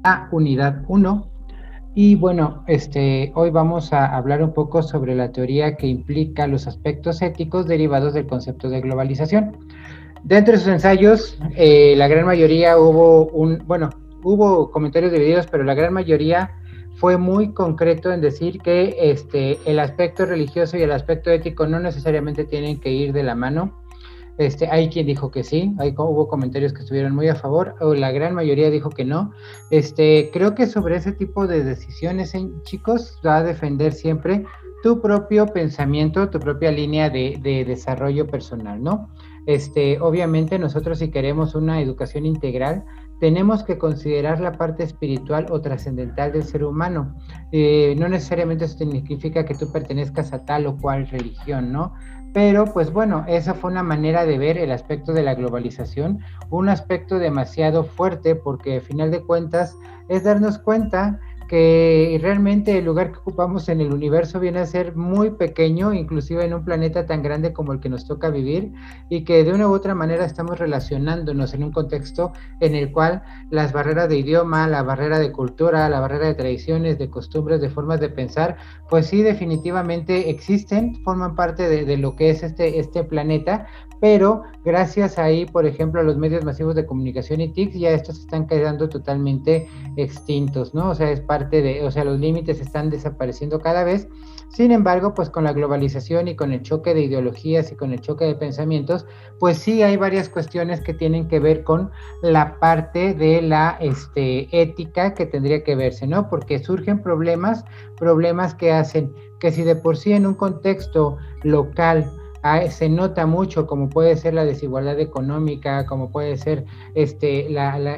la unidad uno. Y bueno, hoy vamos a hablar un poco sobre la teoría que implica los aspectos éticos derivados del concepto de globalización. Dentro de sus ensayos, la gran mayoría hubo comentarios divididos, pero la gran mayoría fue muy concreto en decir que el aspecto religioso y el aspecto ético no necesariamente tienen que ir de la mano. Hay quien dijo que sí, hubo comentarios que estuvieron muy a favor, o la gran mayoría dijo que no. Creo que sobre ese tipo de decisiones, chicos, va a defender siempre tu propio pensamiento, tu propia línea de desarrollo personal, ¿no? Obviamente nosotros, si queremos una educación integral, tenemos que considerar la parte espiritual o trascendental del ser humano. No necesariamente eso significa que tú pertenezcas a tal o cual religión, ¿no? Pero pues bueno, esa fue una manera de ver el aspecto de la globalización, un aspecto demasiado fuerte porque al final de cuentas es darnos cuenta que realmente el lugar que ocupamos en el universo viene a ser muy pequeño, inclusive en un planeta tan grande como el que nos toca vivir, y que de una u otra manera estamos relacionándonos en un contexto en el cual las barreras de idioma, la barrera de cultura, la barrera de tradiciones, de costumbres, de formas de pensar, pues sí, definitivamente existen, forman parte de lo que es este planeta, pero gracias ahí, por ejemplo, a los medios masivos de comunicación y TICs, ya estos están quedando totalmente extintos, ¿no? O sea, los límites están desapareciendo cada vez. Sin embargo, pues con la globalización y con el choque de ideologías y con el choque de pensamientos, pues sí hay varias cuestiones que tienen que ver con la parte de la ética que tendría que verse, ¿no? Porque surgen problemas que hacen que si de por sí en un contexto local se nota mucho, como puede ser la desigualdad económica, como puede ser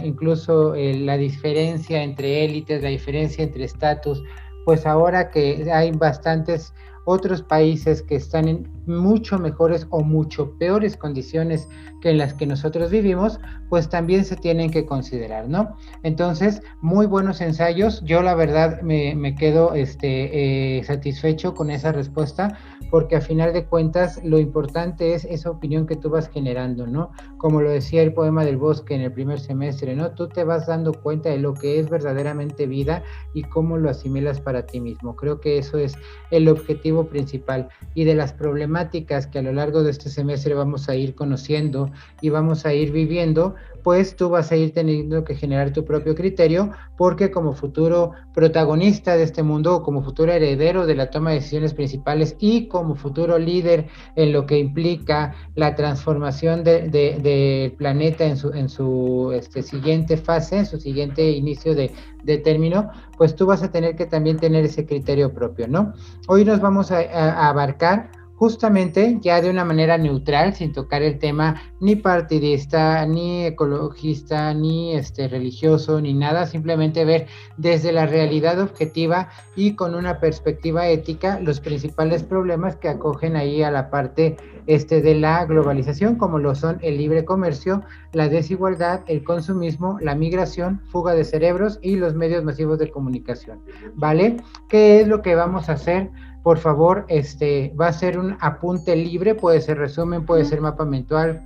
incluso la diferencia entre élites, la diferencia entre estatus, pues ahora que hay bastantes otros países que están en mucho mejores o mucho peores condiciones que en las que nosotros vivimos, pues también se tienen que considerar, ¿no? Entonces, muy buenos ensayos. Yo la verdad me quedo satisfecho con esa respuesta, porque a final de cuentas lo importante es esa opinión que tú vas generando, ¿no? Como lo decía el poema del bosque en el primer semestre, ¿no? Tú te vas dando cuenta de lo que es verdaderamente vida y cómo lo asimilas para ti mismo. Creo que eso es el objetivo principal, y de las problemáticas que a lo largo de este semestre vamos a ir conociendo y vamos a ir viviendo, pues tú vas a ir teniendo que generar tu propio criterio, porque como futuro protagonista de este mundo, o como futuro heredero de la toma de decisiones principales y como futuro líder en lo que implica la transformación del planeta en su siguiente fase, en su siguiente inicio de término, pues tú vas a tener que también tener ese criterio propio, ¿no? Hoy nos vamos a abarcar justamente ya de una manera neutral, sin tocar el tema ni partidista, ni ecologista, ni religioso, ni nada, simplemente ver desde la realidad objetiva y con una perspectiva ética los principales problemas que acogen ahí a la parte de la globalización, como lo son el libre comercio, la desigualdad, el consumismo, la migración, fuga de cerebros y los medios masivos de comunicación, ¿vale? ¿Qué es lo que vamos a hacer? Por favor, va a ser un apunte libre, puede ser resumen, puede ser mapa mental,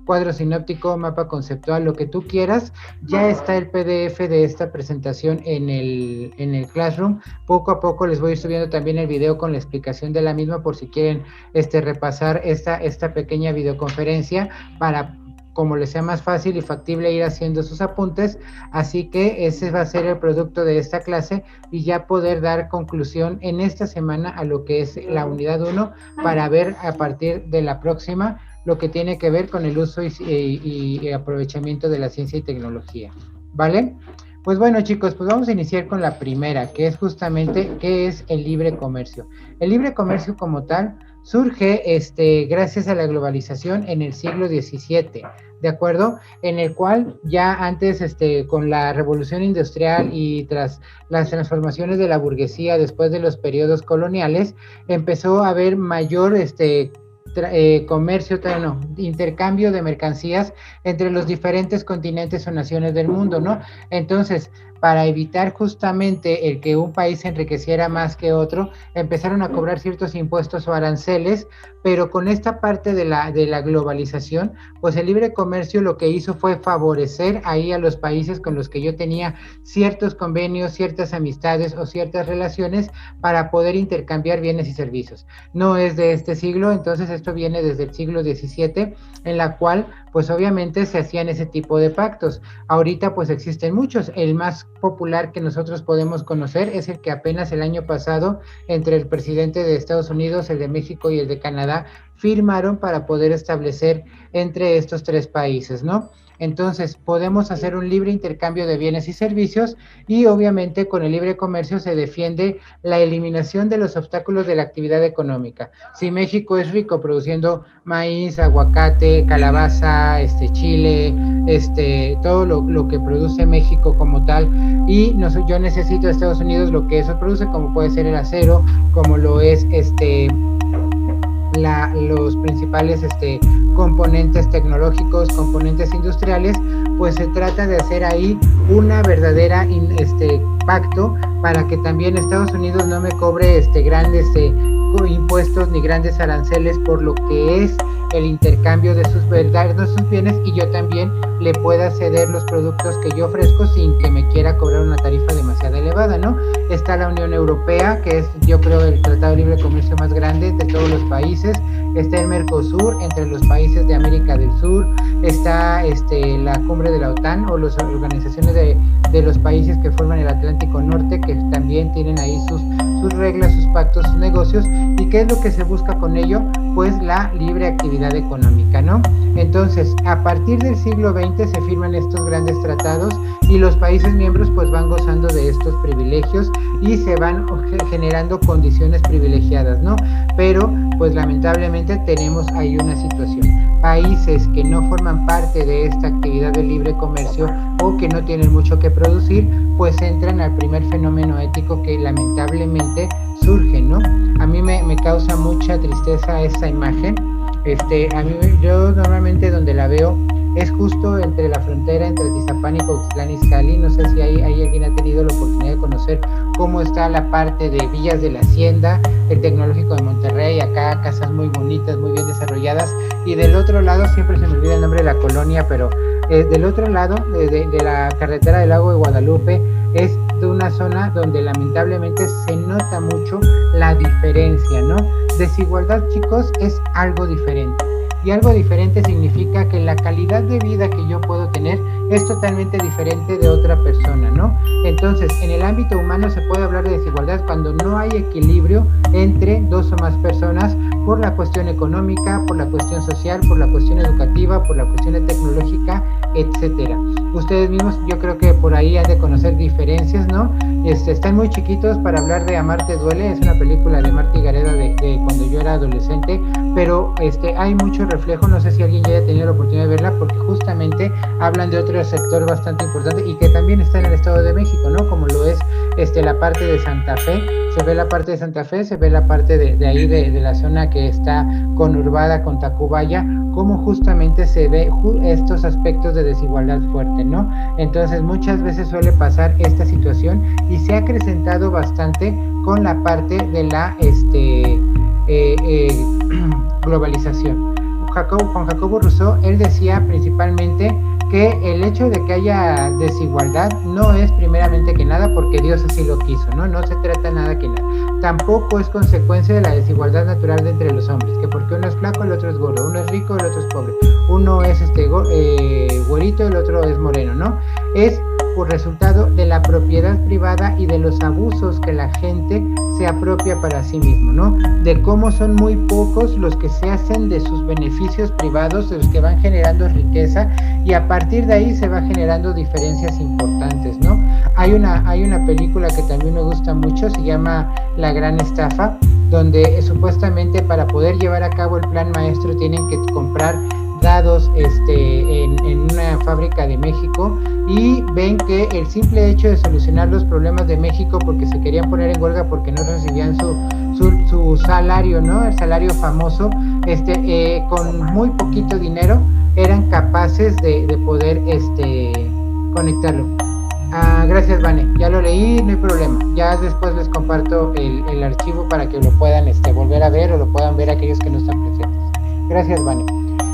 cuadro sinóptico, mapa conceptual, lo que tú quieras. Ya está el PDF de esta presentación en el Classroom. Poco a poco les voy a ir subiendo también el video con la explicación de la misma, por si quieren repasar esta pequeña videoconferencia para, como les sea más fácil y factible, ir haciendo sus apuntes. Así que ese va a ser el producto de esta clase, y ya poder dar conclusión en esta semana a lo que es la unidad 1, para ver a partir de la próxima lo que tiene que ver con el uso y aprovechamiento de la ciencia y tecnología, ¿vale? Pues bueno, chicos, pues vamos a iniciar con la primera, que es justamente qué es el libre comercio. El libre comercio como tal surge gracias a la globalización en el siglo XVII, ¿de acuerdo? En el cual ya antes, con la revolución industrial y tras las transformaciones de la burguesía después de los periodos coloniales, empezó a haber mayor intercambio de mercancías entre los diferentes continentes o naciones del mundo, ¿no? Entonces, para evitar justamente el que un país se enriqueciera más que otro, empezaron a cobrar ciertos impuestos o aranceles, pero con esta parte de la globalización, pues el libre comercio lo que hizo fue favorecer ahí a los países con los que yo tenía ciertos convenios, ciertas amistades o ciertas relaciones para poder intercambiar bienes y servicios. No es de este siglo, entonces esto viene desde el siglo XVII, en la cual pues obviamente se hacían ese tipo de pactos. Ahorita pues existen muchos. El más popular que nosotros podemos conocer es el que apenas el año pasado entre el presidente de Estados Unidos, el de México y el de Canadá firmaron para poder establecer entre estos tres países, ¿no? Entonces podemos hacer un libre intercambio de bienes y servicios y obviamente con el libre comercio se defiende la eliminación de los obstáculos de la actividad económica. Si México es rico produciendo maíz, aguacate, calabaza, chile, todo lo que produce México como tal, y yo necesito de Estados Unidos lo que eso produce, como puede ser el acero, como lo es los principales componentes tecnológicos, componentes industriales, pues se trata de hacer ahí una verdadera pacto para que también Estados Unidos no me cobre grandes impuestos ni grandes aranceles por lo que es el intercambio de sus bienes, y yo también le pueda ceder los productos que yo ofrezco sin que me quiera cobrar una tarifa demasiado elevada, ¿no? Está la Unión Europea, que es, yo creo, el tratado de libre comercio más grande de todos los países. Está el Mercosur, entre los países de América del Sur. Está la cumbre de la OTAN, o las organizaciones de los países que forman el Atlántico Norte, que también tienen ahí sus reglas, sus pactos, sus negocios. ¿Y qué es lo que se busca con ello? Pues la libre actividad económica, ¿no? Entonces, a partir del siglo XX se firman estos grandes tratados y los países miembros pues van gozando de estos privilegios y se van generando condiciones privilegiadas, ¿no? Pero pues lamentablemente tenemos ahí una situación. Países que no forman parte de esta actividad de libre comercio o que no tienen mucho que producir, pues entran al primer fenómeno ético que lamentablemente surge, ¿no? A mí me causa mucha tristeza esa imagen. Yo normalmente donde la veo es justo entre la frontera entre Tizapán y Cuautitlán Izcalli. No sé si alguien ha tenido la oportunidad de conocer cómo está la parte de Villas de la Hacienda, el Tecnológico de Monterrey, acá casas muy bonitas, muy bien desarrolladas, y del otro lado, siempre se me olvida el nombre de la colonia, pero del otro lado de la carretera del Lago de Guadalupe es de una zona donde lamentablemente se nota mucho la diferencia, ¿no? Desigualdad, chicos, es algo diferente. Y algo diferente significa que la calidad de vida que yo puedo tener es totalmente diferente de otra persona, ¿no? Entonces, en el ámbito humano se puede hablar de desigualdad cuando no hay equilibrio entre dos o más personas por la cuestión económica, por la cuestión social, por la cuestión educativa, por la cuestión tecnológica, etcétera. Ustedes mismos, yo creo que por ahí han de conocer diferencias, ¿no? Están muy chiquitos para hablar de Amarte Duele, es una película de Marta y Gareda de cuando yo era adolescente, pero hay mucho reflejo, no sé si alguien ya haya tenido la oportunidad de verla, porque justamente hablan de otro sector bastante importante y que también está en el Estado de México, ¿no? Como lo es la parte de Santa Fe. Se ve la parte de Santa Fe, se ve la parte de ahí de la zona que está conurbada con Tacubaya, como justamente se ve estos aspectos de desigualdad fuerte, ¿no? Entonces muchas veces suele pasar esta situación y se ha acrecentado bastante con la parte de la globalización. Juan Jacobo Rousseau, él decía principalmente que el hecho de que haya desigualdad no es primeramente que nada porque Dios así lo quiso, ¿no? No se trata nada que nada. Tampoco es consecuencia de la desigualdad natural de entre los hombres, que porque uno es flaco, el otro es gordo, uno es rico, el otro es pobre, uno es güerito, el otro es moreno, ¿no? Es por resultado de la propiedad privada y de los abusos que la gente se apropia para sí mismo, ¿no? De cómo son muy pocos los que se hacen de sus beneficios privados, de los que van generando riqueza, y a partir de ahí se va generando diferencias importantes, ¿no? Hay una película que también me gusta mucho, se llama La Gran Estafa, donde supuestamente para poder llevar a cabo el plan maestro tienen que comprar dados en una fábrica de México, y ven que el simple hecho de solucionar los problemas de México, porque se querían poner en huelga porque no recibían su salario, ¿no? El salario famoso, con muy poquito dinero eran capaces de poder conectarlo. Gracias, Vane, ya lo leí, no hay problema. Ya después les comparto el archivo para que lo puedan volver a ver o lo puedan ver aquellos que no están presentes. Gracias, Vane.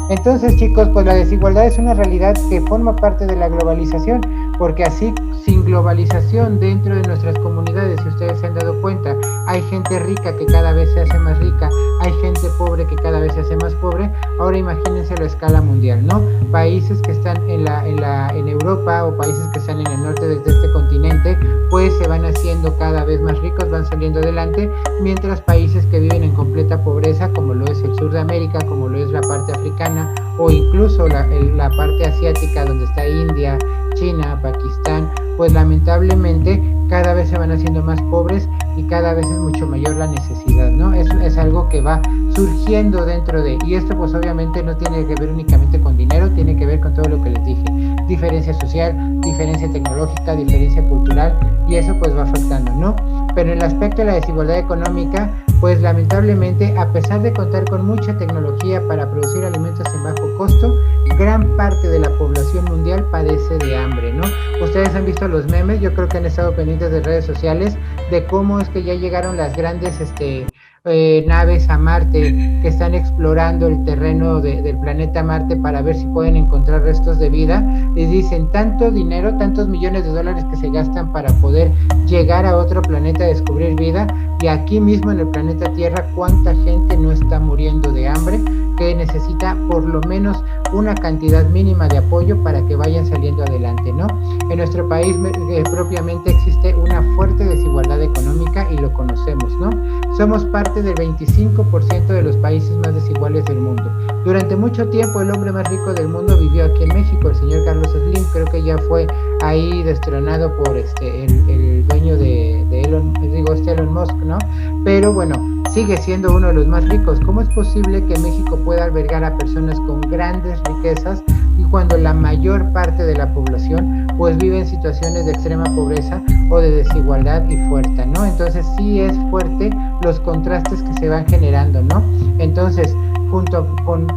Entonces, chicos, pues la desigualdad es una realidad que forma parte de la globalización, porque así, sin globalización dentro de nuestras comunidades, si ustedes se han dado cuenta, hay gente rica que cada vez se hace más rica, hay gente pobre que cada vez se hace más pobre. Ahora imagínense la escala mundial, ¿no? Países que están en Europa o países que están en el norte de este continente, pues se van haciendo cada vez más ricos, van saliendo adelante, mientras países que viven en completa pobreza, como lo es el sur de América, como lo es la parte africana o incluso la parte asiática, donde está India, China, Pakistán, pues lamentablemente cada vez se van haciendo más pobres y cada vez es mucho mayor la necesidad, ¿no? Es algo que va surgiendo dentro de, y esto pues obviamente no tiene que ver únicamente con dinero, tiene que ver con todo lo que les dije, diferencia social, diferencia tecnológica, diferencia cultural, y eso pues va afectando, ¿no? Pero en el aspecto de la desigualdad económica, pues lamentablemente, a pesar de contar con mucha tecnología para producir alimentos en bajo costo, gran parte de la población mundial padece de hambre, ¿no? Ustedes han visto los memes, yo creo que han estado pendientes de redes sociales, de cómo es que ya llegaron las grandes naves a Marte, que están explorando el terreno del planeta Marte para ver si pueden encontrar restos de vida. Les dicen tanto dinero, tantos millones de dólares que se gastan para poder llegar a otro planeta a descubrir vida, y aquí mismo en el planeta Tierra cuánta gente no está muriendo de hambre, que necesita por lo menos una cantidad mínima de apoyo para que vayan saliendo adelante, ¿no? En nuestro país propiamente existe una fuerte desigualdad económica y lo conocemos, ¿no? Somos parte del 25% de los países más desiguales del mundo. Durante mucho tiempo el hombre más rico del mundo vivió aquí en México, el señor Carlos Slim, creo que ya fue ahí destronado por el dueño de Elon Musk, ¿no? Pero bueno, sigue siendo uno de los más ricos. ¿Cómo es posible que México pueda albergar a personas con grandes riquezas y cuando la mayor parte de la población pues vive en situaciones de extrema pobreza o de desigualdad y fuerte, ¿no? Entonces sí es fuerte los contrastes que se van generando, ¿no? Entonces, junto con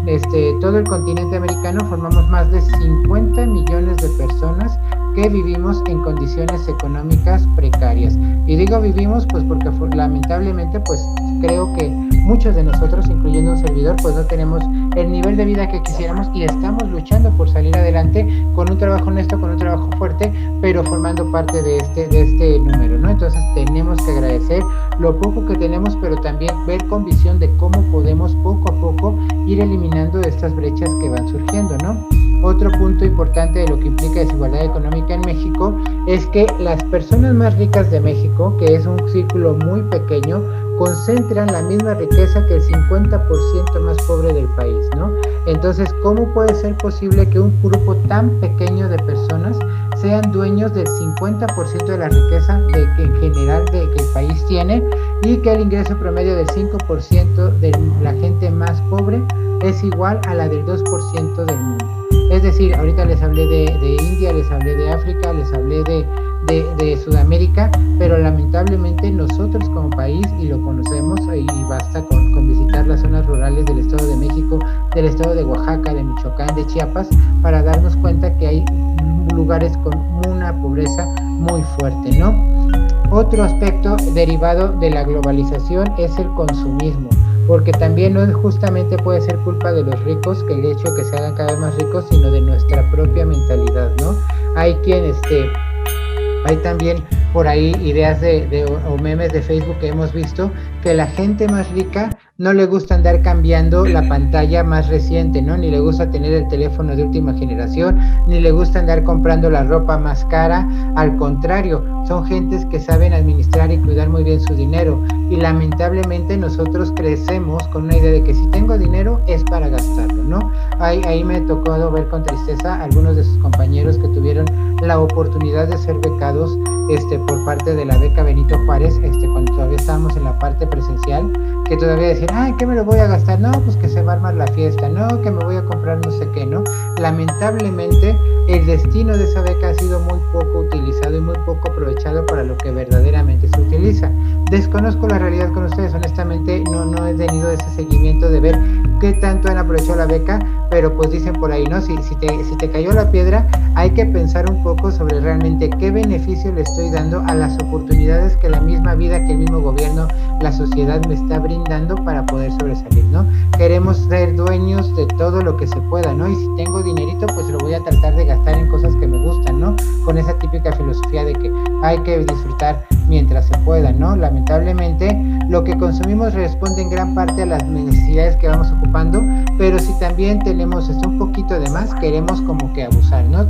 todo el continente americano formamos más de 50 millones de personas que vivimos en condiciones económicas precarias. Y digo vivimos pues porque lamentablemente pues creo que muchos de nosotros, incluyendo un servidor, pues no tenemos el nivel de vida que quisiéramos y estamos luchando por salir adelante con un trabajo honesto, con un trabajo fuerte, pero formando parte de este número, ¿no? Entonces tenemos que agradecer lo poco que tenemos, pero también ver con visión de cómo podemos poco a poco ir eliminando estas brechas que van surgiendo, ¿no? Otro punto importante de lo que implica desigualdad económica en México es que las personas más ricas de México, que es un círculo muy pequeño, concentran la misma riqueza que el 50% más pobre del país, ¿no? Entonces, ¿cómo puede ser posible que un grupo tan pequeño de personas sean dueños del 50% de la riqueza en general que el país tiene, y que el ingreso promedio del 5% de la gente más pobre es igual a la del 2% del mundo? Es decir, ahorita les hablé de India, les hablé de África, les hablé de Sudamérica, pero lamentablemente nosotros como país, y lo conocemos, y basta con visitar las zonas rurales del Estado de México, del Estado de Oaxaca, de Michoacán, de Chiapas, para darnos cuenta que hay lugares con una pobreza muy fuerte, ¿no? Otro aspecto derivado de la globalización es el consumismo, porque también no justamente puede ser culpa de los ricos que el hecho de que se hagan cada vez más ricos, sino de nuestra propia mentalidad, ¿no? Hay quien hay también por ahí ideas o memes de Facebook que hemos visto que la gente más rica no le gusta andar cambiando la pantalla más reciente, ¿no? Ni le gusta tener el teléfono de última generación, ni le gusta andar comprando la ropa más cara. Al contrario, son gentes que saben administrar y cuidar muy bien su dinero, y lamentablemente nosotros crecemos con una idea de que si tengo dinero es para gastarlo, ¿no? Ahí me tocó ver con tristeza a algunos de sus compañeros que tuvieron la oportunidad de ser becados por parte de la beca Benito Juárez, cuando todavía estábamos en la parte presencial, que todavía decían, ay, ¿qué me lo voy a gastar? No, pues que se va a armar la fiesta, no, que me voy a comprar no sé qué, ¿no? Lamentablemente, el destino de esa beca ha sido muy poco utilizado y muy poco aprovechado para lo que verdaderamente se utiliza. Desconozco la realidad con ustedes, honestamente no he tenido ese seguimiento de ver qué tanto han aprovechado la beca, pero pues dicen por ahí, ¿no? Si te cayó la piedra, hay que pensar un poco sobre realmente qué beneficio le estoy dando a las oportunidades que la misma vida, que el mismo gobierno, la sociedad me está brindando para poder sobresalir, ¿no? Queremos ser dueños de todo lo que se pueda, ¿no? Y si tengo dinerito, pues lo voy a tratar de gastar en cosas que me gustan, ¿no? Con esa típica filosofía de que hay que disfrutar mientras se pueda, ¿no? Lamentablemente, lo que consumimos responde en gran parte a las necesidades que vamos ocupando, pero si también tenemos un poquito de más, queremos como que abusar, ¿no?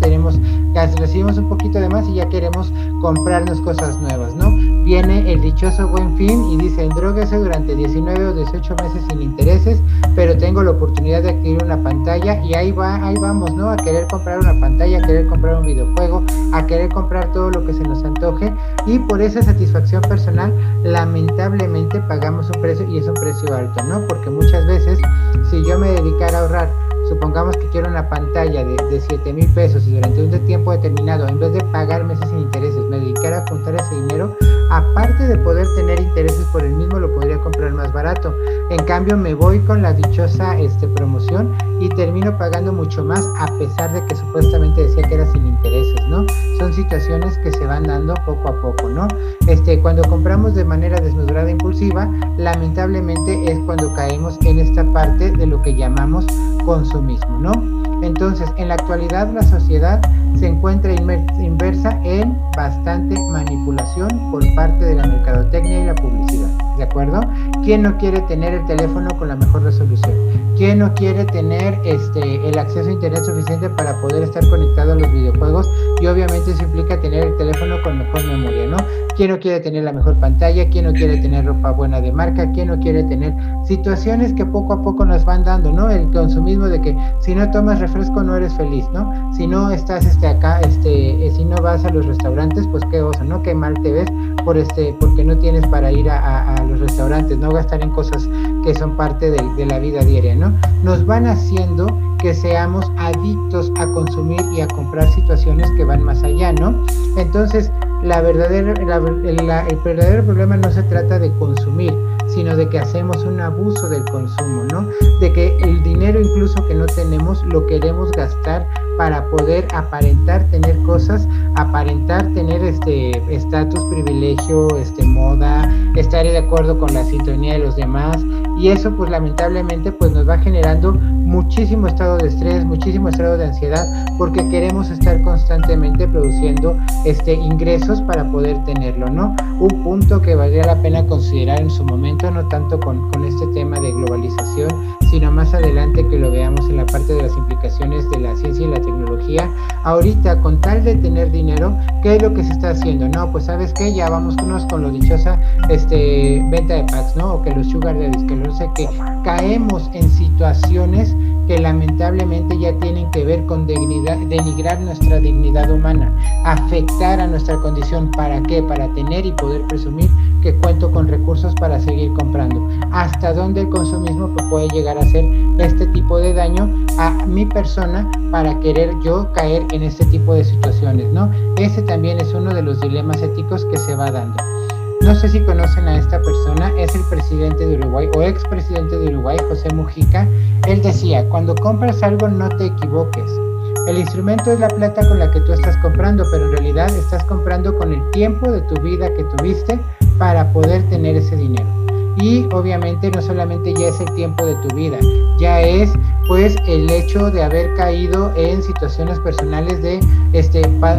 Recibimos un poquito de más y ya queremos comprarnos cosas nuevas, ¿no? Viene el dichoso Buen Fin y dice, endróguese durante 19 o 18 meses sin intereses, pero tengo la oportunidad de adquirir una pantalla y ahí vamos, ¿no? A querer comprar una pantalla, a querer comprar un videojuego, a querer comprar todo lo que se nos antoje, y por esa satisfacción personal, lamentablemente pagamos un precio, y es un precio alto, ¿no? Porque muchas veces, si yo me dedicara a ahorrar, supongamos que quiero una pantalla de 7,000 pesos y durante un tiempo determinado, en vez de pagar meses sin intereses, me dedicara a juntar ese dinero, aparte de poder tener intereses por el mismo, lo podría comprar más barato. En cambio, me voy con la dichosa promoción y termino pagando mucho más, a pesar de que supuestamente decía que era sin intereses, ¿no? Son situaciones que se van dando poco a poco, ¿no? Cuando compramos de manera desmesurada e impulsiva, lamentablemente es cuando caemos en esta parte de lo que llamamos consumismo, ¿no? Entonces, en la actualidad la sociedad se encuentra inversa en bastante manipulación por parte de la mercadotecnia y la publicidad, ¿de acuerdo? ¿Quién no quiere tener el teléfono con la mejor resolución? ¿Quién no quiere tener el acceso a internet suficiente para poder estar conectado a los videojuegos? Y obviamente eso implica tener el teléfono con mejor memoria, ¿no? ¿Quién no quiere tener la mejor pantalla? ¿Quién no quiere tener ropa buena de marca? ¿Quién no quiere tener situaciones que poco a poco nos van dando, ¿no? El consumismo de que si no tomas refresco no eres feliz, ¿no? Si no estás si no vas a los restaurantes, pues qué oso, ¿no? Qué mal te ves porque no tienes para ir a los restaurantes, no gastar en cosas que son parte de la vida diaria, ¿no? Nos van haciendo que seamos adictos a consumir y a comprar situaciones que van más allá, ¿no? Entonces, el verdadero problema no se trata de consumir, sino de que hacemos un abuso del consumo, ¿no? De que el dinero incluso que no tenemos lo queremos gastar para poder aparentar tener cosas, aparentar tener estatus, privilegio, moda, estar de acuerdo con la sintonía de los demás, y eso pues lamentablemente pues nos va generando muchísimo estado de estrés, muchísimo estado de ansiedad, porque queremos estar constantemente produciendo ingresos para poder tenerlo, ¿no? Un punto que valdría la pena considerar en su momento, no tanto con este tema de globalización, sino más adelante que lo veamos en la parte de las implicaciones de la ciencia y la tecnología. Ahorita, con tal de tener dinero, ¿qué es lo que se está haciendo? No, pues ¿sabes qué? Ya vámonos con lo dichosa venta de packs, ¿no? O que los sugar daddies, que no sé qué. Caemos en situaciones que lamentablemente ya tienen que ver con denigrar nuestra dignidad humana, afectar a nuestra condición. ¿Para qué? Para tener y poder presumir que cuento con recursos para seguir comprando. ¿Hasta dónde el consumismo puede llegar a hacer este tipo de daño a mi persona para querer yo caer en este tipo de situaciones, ¿no? Ese también es uno de los dilemas éticos que se va dando. No sé si conocen a esta persona, es el presidente de Uruguay o expresidente de Uruguay, José Mujica. Él decía, cuando compras algo no te equivoques. El instrumento es la plata con la que tú estás comprando, pero en realidad estás comprando con el tiempo de tu vida que tuviste para poder tener ese dinero. Y obviamente no solamente ya es el tiempo de tu vida, ya es pues el hecho de haber caído en situaciones personales de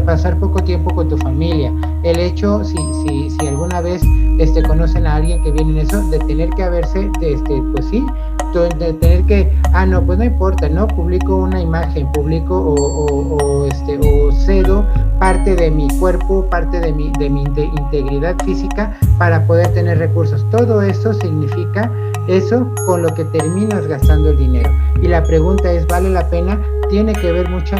pasar poco tiempo con tu familia, el hecho, si alguna vez conocen a alguien que viene en eso, de tener que haberse, pues sí, de tener que, no, pues no importa, ¿no? Publico una imagen, publico o cedo parte de mi cuerpo, parte de mi integridad física para poder tener recursos. Todo eso significa eso con lo que terminas gastando el dinero. Y la pregunta es, ¿vale la pena? Tiene que ver mucho,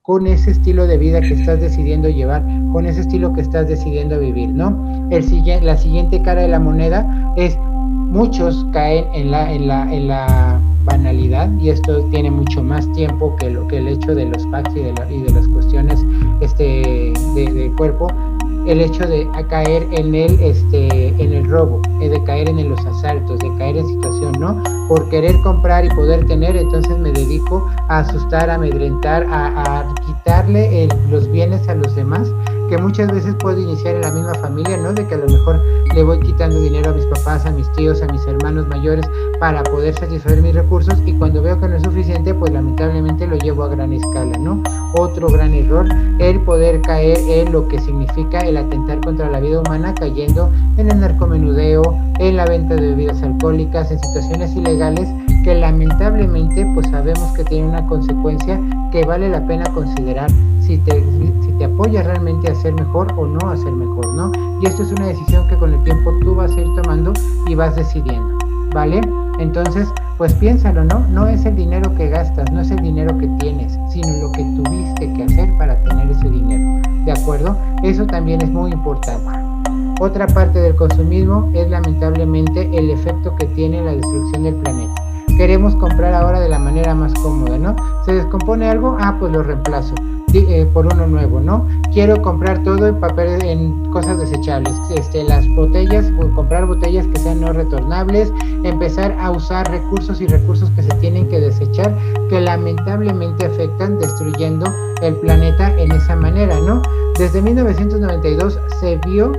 con ese estilo de vida que estás decidiendo llevar, con ese estilo que estás decidiendo vivir, ¿no? La siguiente cara de la moneda es, muchos caen en la banalidad, y esto tiene mucho más tiempo que el hecho de los packs y de las cuestiones de cuerpo, el hecho de caer en el robo, de caer en los asaltos, de caer en situación, ¿no? Por querer comprar y poder tener, entonces me dedico a asustar, a amedrentar, a quitarle los bienes a los demás, que muchas veces puede iniciar en la misma familia, ¿no? De que a lo mejor le voy quitando dinero a mis papás, a mis tíos, a mis hermanos mayores para poder satisfacer mis recursos, y cuando veo que no es suficiente, pues lamentablemente lo llevo a gran escala, ¿no? Otro gran error, el poder caer en lo que significa el atentar contra la vida humana, cayendo en el narcomenudeo, en la venta de bebidas alcohólicas, en situaciones ilegales que lamentablemente pues sabemos que tiene una consecuencia que vale la pena considerar si te apoya realmente a ser mejor o no a ser mejor, ¿no? Y esto es una decisión que con el tiempo tú vas a ir tomando y vas decidiendo, ¿vale? Entonces, pues piénsalo, ¿no? No es el dinero que gastas, no es el dinero que tienes, sino lo que tuviste que hacer para tener ese dinero, ¿de acuerdo? Eso también es muy importante. Otra parte del consumismo es lamentablemente el efecto que tiene la destrucción del planeta. Queremos comprar ahora de la manera más cómoda, ¿no? Se descompone algo, pues lo reemplazo por uno nuevo, ¿no? Quiero comprar todo en papel, en cosas desechables, las botellas, o comprar botellas que sean no retornables, empezar a usar recursos que se tienen que desechar, que lamentablemente afectan, destruyendo el planeta en esa manera, ¿no? Desde 1992 se vio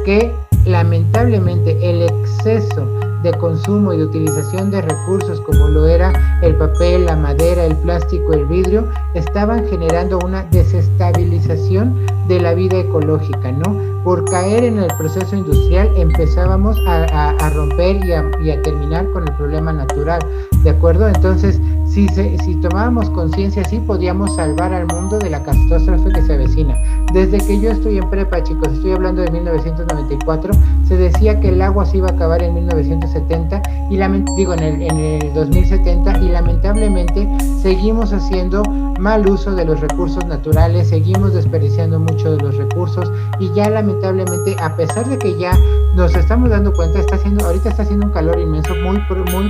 que lamentablemente el exceso de consumo y de utilización de recursos como lo era el papel, la madera, el plástico, el vidrio, estaban generando una desestabilización de la vida ecológica, ¿no? Por caer en el proceso industrial empezábamos a romper y a terminar con el problema natural, ¿de acuerdo? Entonces, si tomábamos conciencia, sí podíamos salvar al mundo de la catástrofe que se avecina. Desde que yo estoy en prepa, chicos, estoy hablando de 1994, se decía que el agua se iba a acabar en 1970 y en el 2070, y lamentablemente seguimos haciendo mal uso de los recursos naturales, seguimos desperdiciando mucho de los recursos, y ya lamentablemente, a pesar de que ya nos estamos dando cuenta, ahorita está haciendo un calor inmenso, muy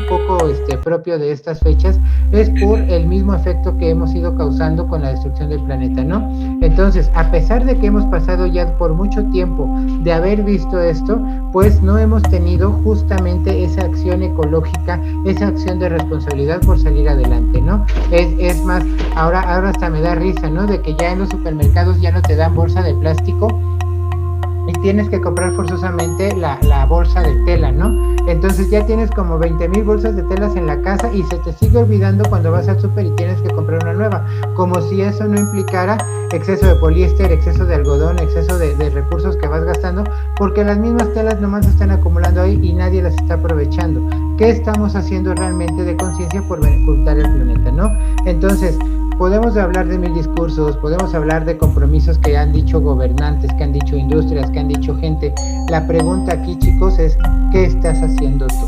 poco propio de estas fechas, es por el mismo efecto que hemos ido causando con la destrucción del planeta, ¿no? Entonces, a pesar de que hemos pasado ya por mucho tiempo de haber visto esto, pues no hemos tenido justamente esa acción ecológica, esa acción de responsabilidad por salir adelante, ¿no? Es más, ahora hasta me da risa, ¿no? De que ya en los supermercados ya no te dan bolsa de plástico y tienes que comprar forzosamente la bolsa de tela, ¿no? Entonces ya tienes como 20,000 bolsas de telas en la casa y se te sigue olvidando cuando vas al súper y tienes que comprar una nueva, como si eso no implicara exceso de poliéster, exceso de algodón, exceso de recursos que vas gastando, porque las mismas telas nomás se están acumulando ahí y nadie las está aprovechando. ¿Qué estamos haciendo realmente de conciencia por ocultar el planeta, no? Entonces, podemos hablar de 1000 discursos, podemos hablar de compromisos que han dicho gobernantes, que han dicho industrias, que han dicho gente. La pregunta aquí, chicos, es ¿qué estás haciendo tú?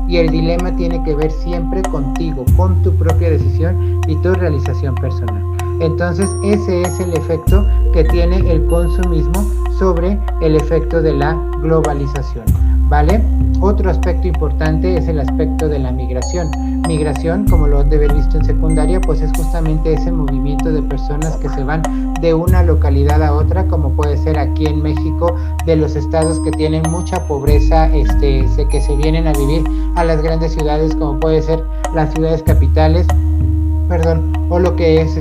Y el dilema tiene que ver siempre contigo, con tu propia decisión y tu realización personal. Entonces, ese es el efecto que tiene el consumismo sobre el efecto de la globalización, ¿vale? Otro aspecto importante es el aspecto de la migración. Migración, como lo han de haber visto en secundaria, pues es justamente ese movimiento de personas que se van de una localidad a otra, como puede ser aquí en México, de los estados que tienen mucha pobreza, que se vienen a vivir a las grandes ciudades, como puede ser las ciudades capitales, o lo que es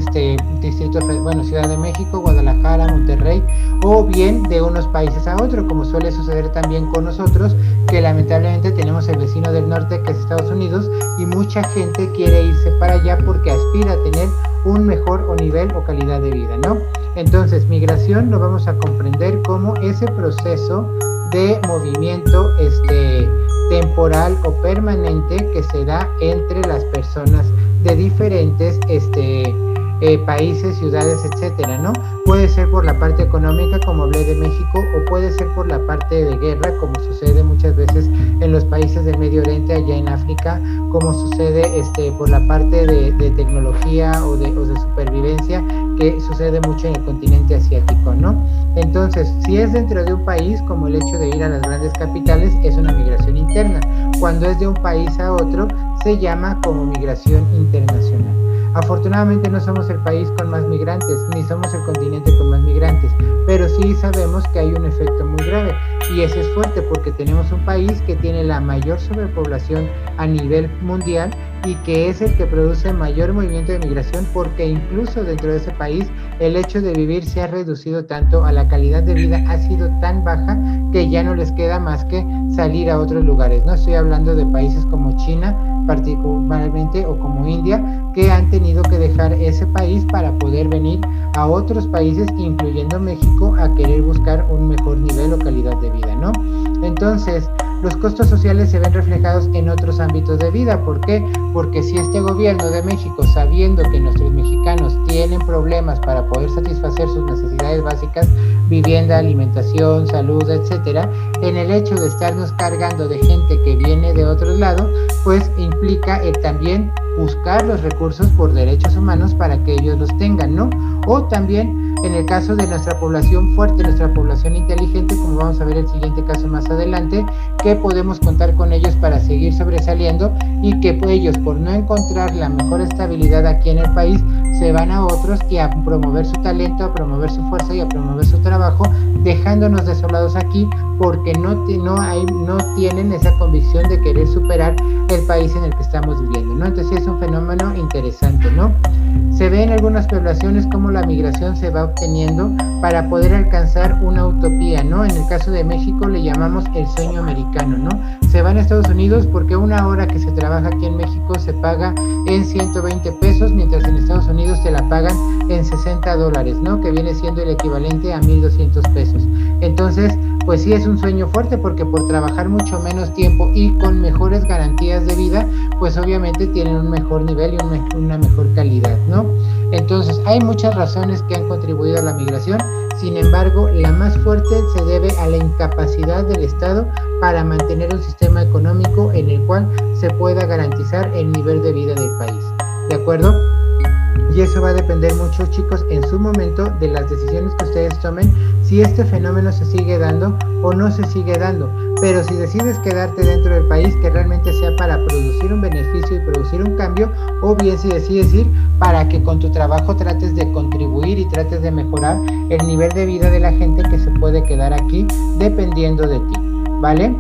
Ciudad de México, Guadalajara, Monterrey, o bien de unos países a otro, como suele suceder también con nosotros, que lamentablemente tenemos el vecino del norte, que es Estados Unidos, y mucha gente quiere irse para allá porque aspira a tener un mejor nivel o calidad de vida, ¿no? Entonces, migración lo vamos a comprender como ese proceso de movimiento temporal o permanente que se da entre las personas de diferentes países, ciudades, etcétera, ¿no? Puede ser por la parte económica, como hablé de México, o puede ser por la parte de guerra, como sucede muchas veces en los países del Medio Oriente, allá en África, como sucede por la parte de tecnología o de supervivencia, que sucede mucho en el continente asiático, ¿no? Entonces, si es dentro de un país, como el hecho de ir a las grandes capitales, es una migración interna. Cuando es de un país a otro, se llama como migración internacional. Afortunadamente no somos el país con más migrantes, ni somos el continente con más migrantes, pero sí sabemos que hay un efecto muy grave, y ese es fuerte porque tenemos un país que tiene la mayor sobrepoblación a nivel mundial y que es el que produce mayor movimiento de migración, porque incluso dentro de ese país el hecho de vivir se ha reducido tanto, a la calidad de vida ha sido tan baja que ya no les queda más que salir a otros lugares. No estoy hablando de países como China particularmente, o como India, que han tenido que dejar ese país para poder venir a otros países, incluyendo México, a querer buscar un mejor nivel o calidad de vida, ¿no? Entonces, los costos sociales se ven reflejados en otros ámbitos de vida. ¿Por qué? Porque si este gobierno de México, sabiendo que nuestros mexicanos tienen problemas para poder satisfacer sus necesidades básicas, vivienda, alimentación, salud, etcétera, en el hecho de estarnos cargando de gente que viene de otros lados, pues implica también buscar los recursos por derechos humanos para que ellos los tengan, ¿no? O también en el caso de nuestra población fuerte, nuestra población inteligente, como vamos a ver el siguiente caso más adelante, que podemos contar con ellos para seguir sobresaliendo, y que ellos, por no encontrar la mejor estabilidad aquí en el país, se van a otros y a promover su talento, a promover su fuerza y a promover su trabajo, dejándonos desolados aquí porque no tienen esa convicción de querer superar el país en el que estamos viviendo, ¿no? Entonces es un fenómeno interesante, ¿no? Se ve en algunas poblaciones cómo la migración se va obteniendo para poder alcanzar una utopía, ¿no? En el caso de México le llamamos el sueño americano, ¿no? Se van a Estados Unidos porque una hora que se trabaja aquí en México se paga en 120 pesos, mientras en Estados Unidos te la pagan en $60, ¿no? Que viene siendo el equivalente a 1,200 pesos. Entonces, pues sí es un sueño fuerte, porque por trabajar mucho menos tiempo y con mejores garantías de vida, pues obviamente tienen un mejor nivel y una mejor calidad, ¿no? Entonces, hay muchas razones que han contribuido a la migración. Sin embargo, la más fuerte se debe a la incapacidad del Estado para mantener un sistema económico en el cual se pueda garantizar el nivel de vida del país, ¿de acuerdo? Y eso va a depender mucho, chicos, en su momento, de las decisiones que ustedes tomen, si este fenómeno se sigue dando o no se sigue dando. Pero si decides quedarte dentro del país, que realmente sea para producir un beneficio y producir un cambio, o bien si decides ir para que con tu trabajo trates de contribuir y trates de mejorar el nivel de vida de la gente que se puede quedar aquí dependiendo de ti, ¿vale?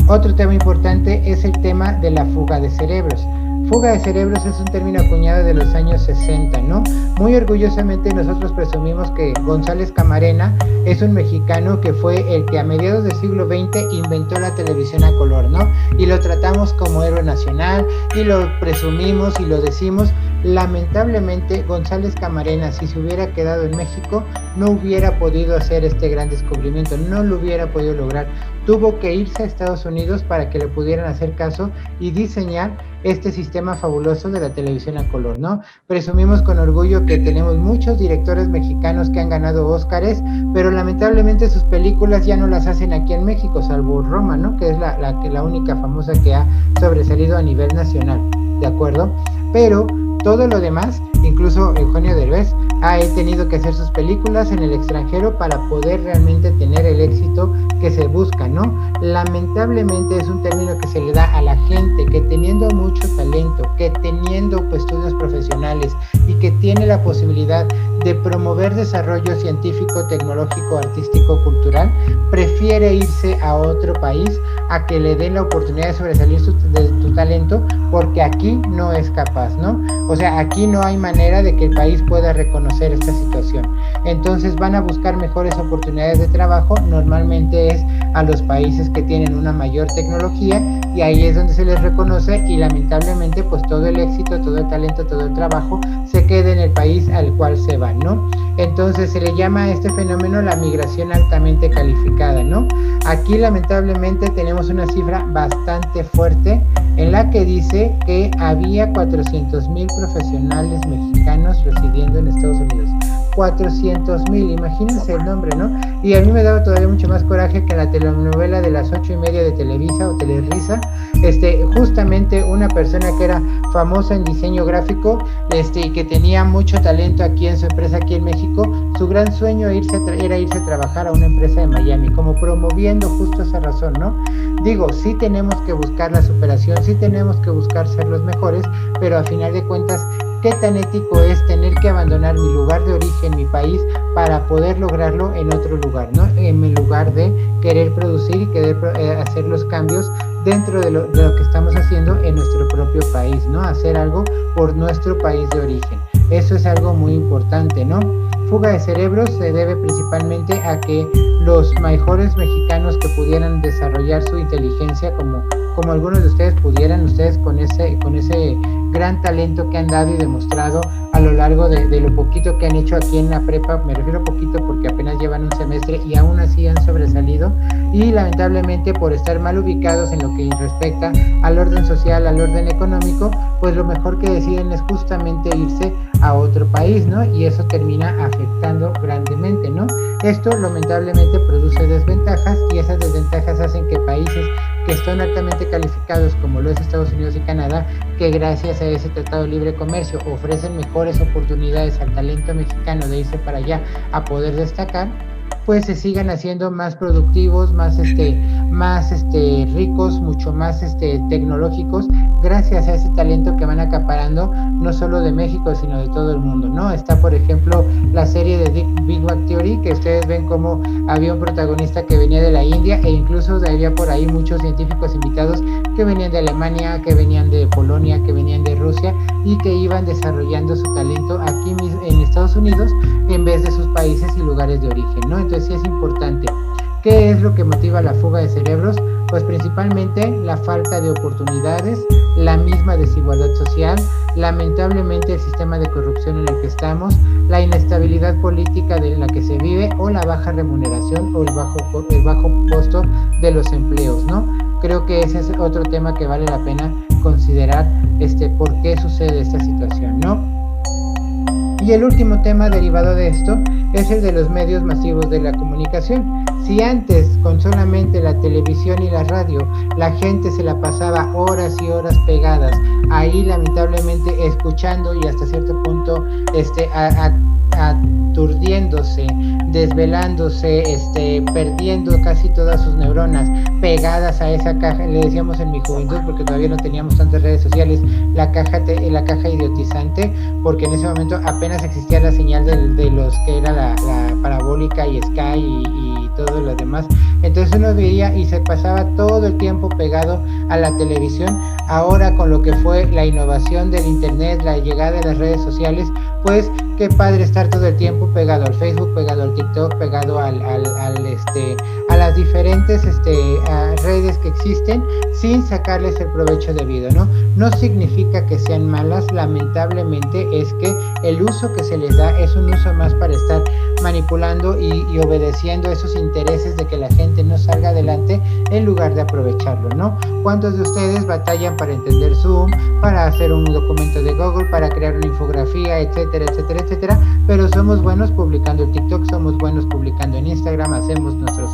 Otro tema importante es el tema de la fuga de cerebros. Fuga de cerebros es un término acuñado de los años 60, ¿no? Muy orgullosamente nosotros presumimos que González Camarena es un mexicano que fue el que a mediados del siglo XX inventó la televisión a color, ¿no? Y lo tratamos como héroe nacional y lo presumimos y lo decimos. Lamentablemente, González Camarena, si se hubiera quedado en México, no hubiera podido hacer este gran descubrimiento, no lo hubiera podido lograr. Tuvo que irse a Estados Unidos para que le pudieran hacer caso y diseñar este sistema fabuloso de la televisión a color, ¿no? Presumimos con orgullo que tenemos muchos directores mexicanos que han ganado Óscares, pero lamentablemente sus películas ya no las hacen aquí en México, salvo Roma, ¿no? Que es la única famosa que ha sobresalido a nivel nacional, ¿de acuerdo? Pero todo lo demás, incluso Eugenio Derbez, ha tenido que hacer sus películas en el extranjero para poder realmente tener el éxito que se busca, ¿no? Lamentablemente es un término que se le da a la gente que, teniendo mucho talento, que teniendo estudios profesionales y que tiene la posibilidad de promover desarrollo científico, tecnológico, artístico, cultural, prefiere irse a otro país a que le den la oportunidad de sobresalir de tu talento, porque aquí no es capaz, ¿no? O sea, aquí no hay manera de que el país pueda reconocer esta situación. Entonces van a buscar mejores oportunidades de trabajo, normalmente es a los países que tienen una mayor tecnología, y ahí es donde se les reconoce, y lamentablemente pues todo el éxito, todo el talento, todo el trabajo se queda en el país al cual se van, ¿no? Entonces se le llama a este fenómeno la migración altamente calificada, ¿no? Aquí lamentablemente tenemos una cifra bastante fuerte en la que dice que había 400,000 profesionales mexicanos residiendo en Estados Unidos. 400,000, imagínense el nombre, ¿no? Y a mí me daba todavía mucho más coraje que en la telenovela de las 8:30 de Televisa o Telerisa, justamente una persona que era famosa en diseño gráfico, y que tenía mucho talento aquí en su empresa aquí en México, su gran sueño era irse a trabajar a una empresa de Miami, como promoviendo justo esa razón, ¿no? Digo, sí tenemos que buscar la superación, sí tenemos que buscar ser los mejores, pero a final de cuentas, ¿qué tan ético es tener que abandonar mi lugar de origen, mi país, para poder lograrlo en otro lugar, ¿no? En lugar de querer producir y querer hacer los cambios dentro de lo que estamos haciendo en nuestro propio país, ¿no? Hacer algo por nuestro país de origen. Eso es algo muy importante, ¿no? Fuga de cerebros se debe principalmente a que los mejores mexicanos que pudieran desarrollar su inteligencia, como algunos de ustedes pudieran, ustedes con ese gran talento que han dado y demostrado a lo largo de lo poquito que han hecho aquí en la prepa, me refiero a poquito porque apenas llevan un semestre y aún así han sobresalido, y lamentablemente por estar mal ubicados en lo que respecta al orden social, al orden económico, pues lo mejor que deciden es justamente irse a otro país, ¿no? Y eso termina afectando grandemente, ¿no? Esto lamentablemente produce desventajas, y esas desventajas hacen que países que están altamente calificados, como lo es Estados Unidos y Canadá, que gracias a ese Tratado de Libre Comercio ofrecen mejores oportunidades al talento mexicano de irse para allá a poder destacar, pues se sigan haciendo más productivos, más ricos, mucho más tecnológicos, gracias a ese talento que van acaparando, no solo de México, sino de todo el mundo, ¿no? Está, por ejemplo, la serie de Big Bang Theory, que ustedes ven como había un protagonista que venía de la India, e incluso había por ahí muchos científicos invitados que venían de Alemania, que venían de Polonia, que venían de Rusia, y que iban desarrollando su talento aquí mismo en Estados Unidos, en vez de sus países y lugares de origen, ¿no? Entonces sí es importante. ¿Qué es lo que motiva la fuga de cerebros? Pues principalmente la falta de oportunidades, la misma desigualdad social, lamentablemente el sistema de corrupción en el que estamos, la inestabilidad política de la que se vive, o la baja remuneración o el bajo costo de los empleos, ¿no? Creo que ese es otro tema que vale la pena considerar, por qué sucede esta situación, ¿no? Y el último tema derivado de esto es el de los medios masivos de la comunicación. Si antes, con solamente la televisión y la radio, la gente se la pasaba horas y horas pegadas, ahí lamentablemente escuchando y hasta cierto punto aturdiéndose, desvelándose, perdiendo casi todas sus neuronas pegadas a esa caja, le decíamos en mi juventud, porque todavía no teníamos tantas redes sociales, la caja idiotizante, porque en ese momento apenas existía la señal de los que era la parabólica y Sky y todo lo demás. Entonces uno veía y se pasaba todo el tiempo pegado a la televisión. Ahora, con lo que fue la innovación del internet, la llegada de las redes sociales, pues qué padre estar todo el tiempo pegado al Facebook, pegado al TikTok, pegado a las diferentes redes que existen, sin sacarles el provecho debido, ¿no? No significa que sean malas, lamentablemente es que el uso que se les da es un uso más para estar manipulando y obedeciendo esos intereses de que la gente no salga adelante en lugar de aprovecharlo, ¿no? ¿Cuántos de ustedes batallan para entender Zoom, para hacer un documento de Google, para crear una infografía, etcétera, etcétera, etcétera? Pero somos buenos publicando en TikTok, somos buenos publicando en Instagram, hacemos nuestros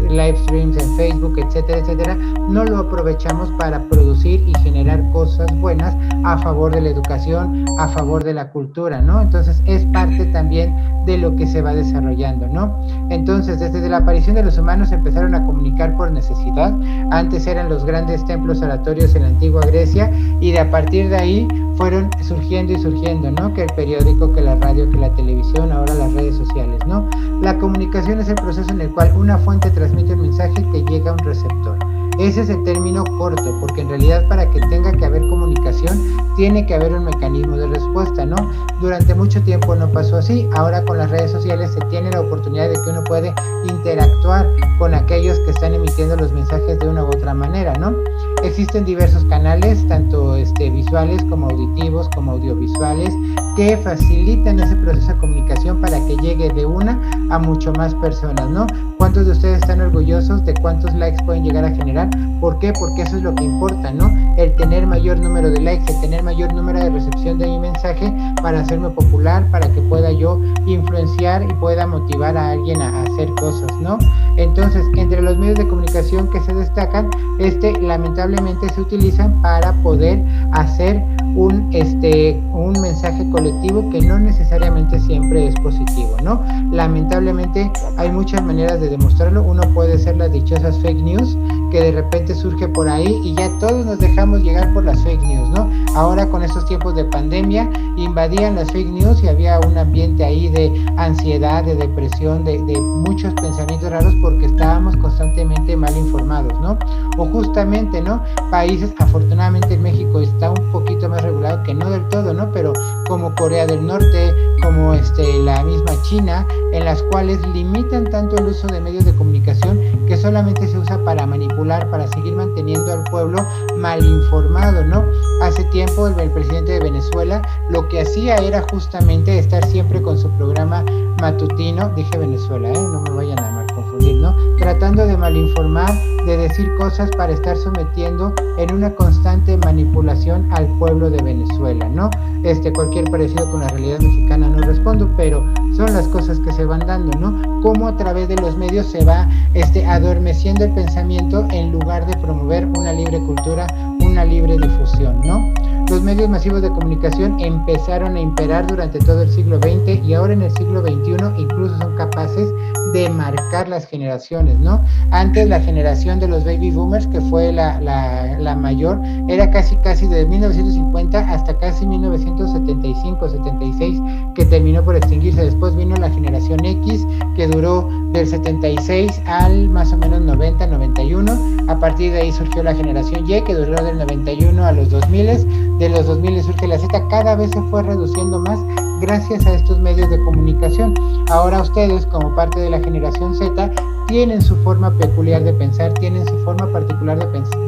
live streams en Facebook, etcétera, etcétera. No lo aprovechamos para producir y generar cosas buenas a favor de la educación, a favor de la cultura, ¿no? Entonces es parte también de lo que se va desarrollando, ¿no? Entonces, desde la aparición de los humanos empezaron a comunicar por necesidad. Antes eran los grandes templos oratorios en la antigua Grecia, y a partir de ahí fueron surgiendo y surgiendo, ¿no? Que el periódico, que la radio, que la televisión, ahora las redes sociales, ¿no? La comunicación es el proceso en el cual una fuente transmite un mensaje que llega a un receptor. Ese es el término corto, porque en realidad para que tenga que haber comunicación, tiene que haber un mecanismo de respuesta, ¿no? Durante mucho tiempo no pasó así. Ahora con las redes sociales se tiene la oportunidad de que uno puede interactuar con aquellos que están emitiendo los mensajes de una u otra manera, ¿no? Existen diversos canales, tanto visuales como auditivos, como audiovisuales, que facilitan ese proceso de comunicación para que llegue de una a mucho más personas, ¿no? ¿Cuántos de ustedes están orgullosos de cuántos likes pueden llegar a generar? ¿Por qué? Porque eso es lo que importa, ¿no? El tener mayor número de likes, el tener mayor número de recepción de mi mensaje para hacerme popular, para que pueda yo influenciar y pueda motivar a alguien a hacer cosas, ¿no? Entonces, entre los medios de comunicación que se destacan, lamentablemente se utilizan para poder hacer un mensaje colectivo que no necesariamente siempre es positivo, ¿no? Lamentablemente hay muchas maneras de demostrarlo. Uno puede ser las dichosas fake news, que de repente surge por ahí y ya todos nos dejamos llegar por las fake news, ¿no? Ahora con estos tiempos de pandemia invadían las fake news y había un ambiente ahí de ansiedad, de depresión, de muchos pensamientos raros porque estábamos constantemente mal informados, ¿no? O justamente, ¿no? Países, afortunadamente en México está un poquito más regulado, que no del todo, ¿no? Pero como Corea del Norte, como la misma China, en las cuales limitan tanto el uso de medios de comunicación que solamente se usa para manipular, para seguir manteniendo al pueblo mal informado, ¿no? Hace tiempo el presidente de Venezuela lo que hacía era justamente estar siempre con su programa matutino, dije Venezuela, no me vayan a mal confundir, ¿no? Tratando de malinformar, de decir cosas para estar sometiendo en una constante manipulación al pueblo de Venezuela, ¿no? Cualquier parecido con la realidad mexicana no respondo, pero son las cosas que se van dando, ¿no? Cómo a través de los medios se va adormeciendo el pensamiento en lugar de promover una libre cultura, una libre difusión, ¿no? Los medios masivos de comunicación empezaron a imperar durante todo el siglo XX y ahora en el siglo XXI incluso son capaces de marcar las generaciones, ¿no? Antes la generación de los baby boomers, que fue la mayor, era casi de 1950 hasta casi 1975, 76, que terminó por extinguirse. Después vino la generación X, que duró del 76 al más o menos 90, 91. A partir de ahí surgió la generación Y, que duró del 91 a los 2000. De los 2000 surge la Z, cada vez se fue reduciendo más gracias a estos medios de comunicación. Ahora ustedes, como parte de la generación Z, tienen su forma peculiar de pensar, tienen su forma particular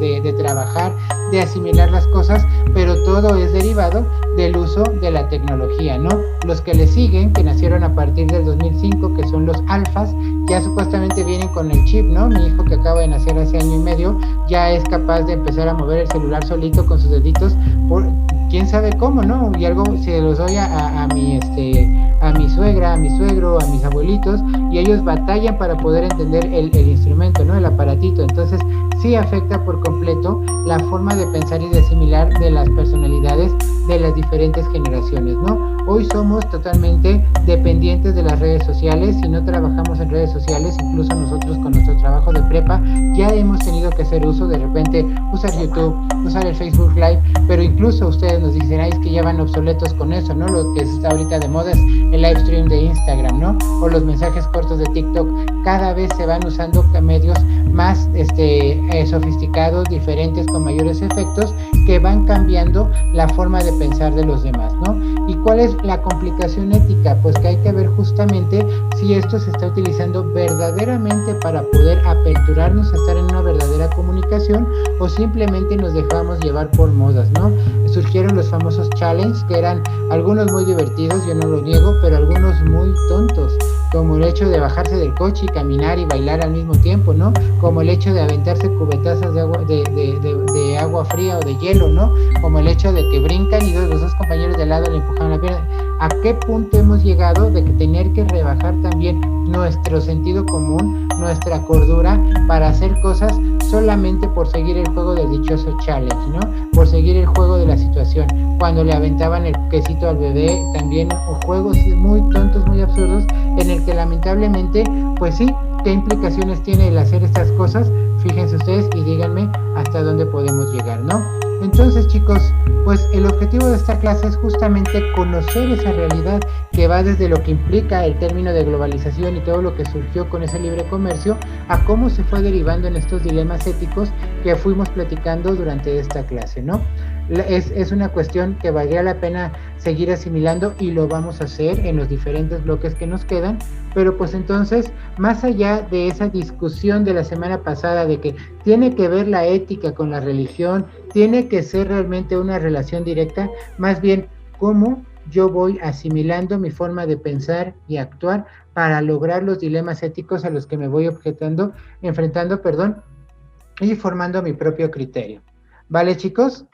de trabajar, de asimilar las cosas, pero todo es derivado del uso de la tecnología, ¿no? Los que le siguen, que nacieron a partir del 2005, que son los alfas, ya supuestamente vienen con el chip, ¿no? Mi hijo, que acaba de nacer hace año y medio, ya es capaz de empezar a mover el celular solito con sus deditos, por quién sabe cómo, ¿no? Y algo se los doy a mi suegra, a mi suegro, a mis abuelitos, y ellos batallan para poder entender el instrumento, ¿no? El aparatito. Entonces sí afecta por completo la forma de pensar y de asimilar de las personalidades de las diferentes generaciones, ¿no? Hoy somos totalmente dependientes de las redes sociales. Si no trabajamos en redes sociales, incluso nosotros con nuestro trabajo de prepa ya hemos tenido que hacer uso, de repente usar YouTube, usar el Facebook Live, pero incluso ustedes nos dicen, ay, es que ya van obsoletos con eso, ¿no? Lo que está ahorita de moda es el live stream de Instagram, ¿no? O los mensajes cortos de TikTok. Cada vez se van usando medios más sofisticados, diferentes, con mayores efectos, que van cambiando la forma de pensar de los demás, ¿no? ¿Y cuál es la complicación ética? Pues que hay que ver justamente si esto se está utilizando verdaderamente para poder aperturarnos a estar en una verdadera comunicación, o simplemente nos dejamos llevar por modas, ¿no? Surgieron los famosos challenge, que eran algunos muy divertidos, yo no lo niego, pero algunos muy tontos, como el hecho de bajarse del coche y caminar y bailar al mismo tiempo, ¿no? Como el hecho de aventarse cubetazos de agua fría o de hielo, ¿no? Como el hecho de que brincan y los dos compañeros de al lado le empujan la pierna. ¿A qué punto hemos llegado de que tener que rebajar también nuestro sentido común, nuestra cordura, para hacer cosas solamente por seguir el juego del dichoso challenge, ¿no? Por seguir el juego de la situación. Cuando le aventaban el quesito al bebé, también, o juegos muy tontos, muy absurdos, en el que lamentablemente, pues sí, ¿qué implicaciones tiene el hacer estas cosas? Fíjense ustedes y díganme hasta dónde podemos llegar, ¿no? Entonces, chicos, pues el objetivo de esta clase es justamente conocer esa realidad que va desde lo que implica el término de globalización y todo lo que surgió con ese libre comercio, a cómo se fue derivando en estos dilemas éticos que fuimos platicando durante esta clase, ¿no? Es una cuestión que valdría la pena seguir asimilando y lo vamos a hacer en los diferentes bloques que nos quedan, pero pues entonces, más allá de esa discusión de la semana pasada de que tiene que ver la ética con la religión, tiene que ser realmente una relación directa, más bien cómo yo voy asimilando mi forma de pensar y actuar para lograr los dilemas éticos a los que me voy enfrentando, perdón, y formando mi propio criterio. ¿Vale, chicos?